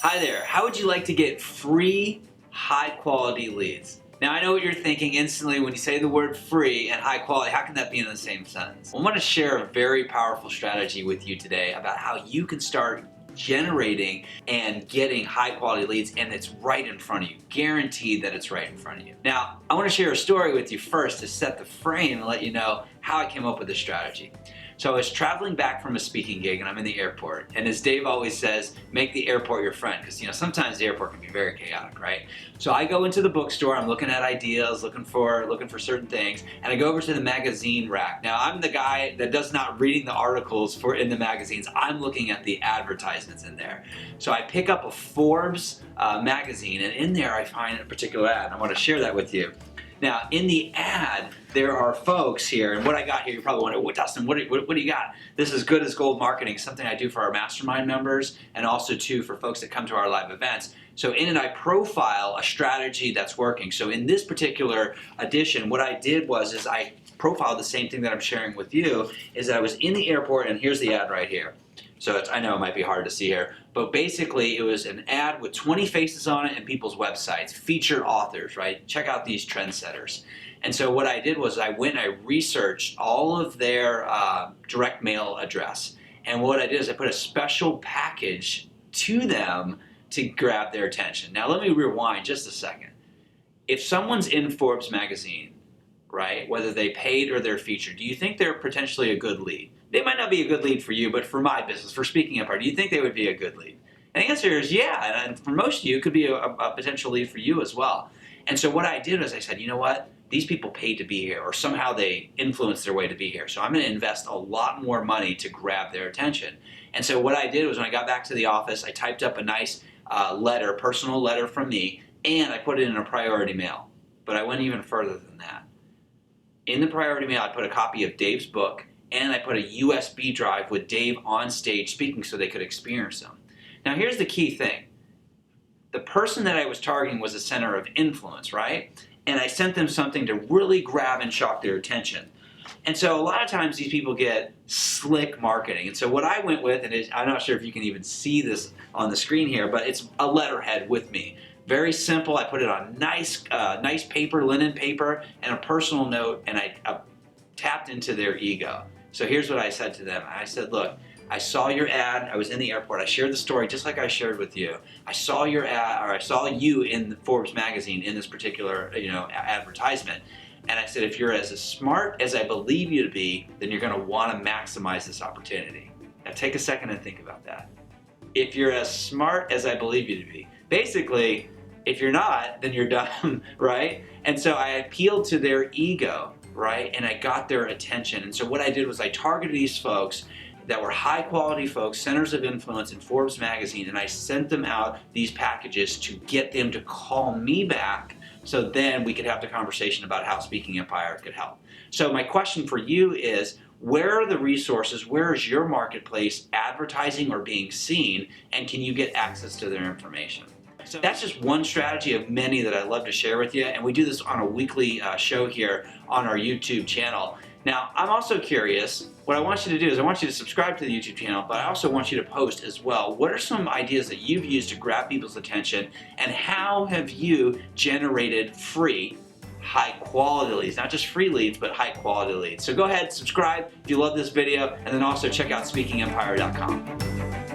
Hi there, how would you like to get free, high-quality leads? Now I know what you're thinking instantly when you say the word free and high quality, how can that be in the same sentence? Well, I want to share a very powerful strategy with you today about how you can start generating and getting high quality leads, and it's right in front of you. Guaranteed that it's right in front of you. Now, I want to share a story with you first to set the frame and let you know how I came up with this strategy. So I was traveling back from a speaking gig and I'm in the airport, and as Dave always says, make the airport your friend, because sometimes the airport can be very chaotic, right? So I go into the bookstore, I'm looking at ideas, looking for certain things, and I go over to the magazine rack. Now I'm the guy that does not reading the articles in the magazines, I'm looking at the advertisements in there. So I pick up a Forbes magazine, and in there I find a particular ad, and I want to share that with you. Now, in the ad, there are folks here, and what I got here, you're probably wondering, Dustin, what do you got? This is good as gold marketing, something I do for our mastermind members, and also too for folks that come to our live events. So in it, I profile a strategy that's working. So in this particular edition, what I did is I profiled the same thing that I'm sharing with you, is that I was in the airport, and here's the ad right here. So I know it might be hard to see here, but basically it was an ad with 20 faces on it and people's websites, featured authors, right? Check out these trendsetters. And so what I did was I went and I researched all of their direct mail address. And what I did is I put a special package to them to grab their attention. Now let me rewind just a second. If someone's in Forbes magazine, right, whether they paid or they're featured, do you think they're potentially a good lead? They might not be a good lead for you, but for my business, for Speaking Empire, do you think they would be a good lead? And the answer is yeah, and for most of you, it could be a potential lead for you as well. And so what I did was I said, you know what? These people paid to be here, or somehow they influenced their way to be here. So I'm going to invest a lot more money to grab their attention. And so what I did was when I got back to the office, I typed up a nice letter, personal letter from me, and I put it in a priority mail. But I went even further than that. In the priority mail, I put a copy of Dave's book, and I put a USB drive with Dave on stage speaking so they could experience him. Now here's the key thing. The person that I was targeting was a center of influence, right? And I sent them something to really grab and shock their attention. And so a lot of times these people get slick marketing. And so what I went with, and I'm not sure if you can even see this on the screen here, but it's a letterhead with me. Very simple. I put it on nice paper, linen paper, and a personal note, and I tapped into their ego. So here's what I said to them. I said, look, I saw your ad. I was in the airport. I shared the story just like I shared with you. I saw your ad, or I saw you in the Forbes magazine in this particular advertisement. And I said, if you're as smart as I believe you to be, then you're going to want to maximize this opportunity. Now take a second and think about that. If you're as smart as I believe you to be. Basically, if you're not, then you're dumb, right? And so I appealed to their ego, right? And I got their attention. And so what I did was I targeted these folks that were high quality folks, centers of influence in Forbes magazine, and I sent them out these packages to get them to call me back, so then we could have the conversation about how Speaking Empire could help. So my question for you is, where are the resources, where is your marketplace advertising or being seen, and can you get access to their information? So that's just one strategy of many that I love to share with you, and we do this on a weekly show here on our YouTube channel. Now, I'm also curious, what I want you to do is I want you to subscribe to the YouTube channel, but I also want you to post as well. What are some ideas that you've used to grab people's attention, and how have you generated free, high quality leads? Not just free leads, but high quality leads. So go ahead, subscribe if you love this video, and then also check out SpeakingEmpire.com.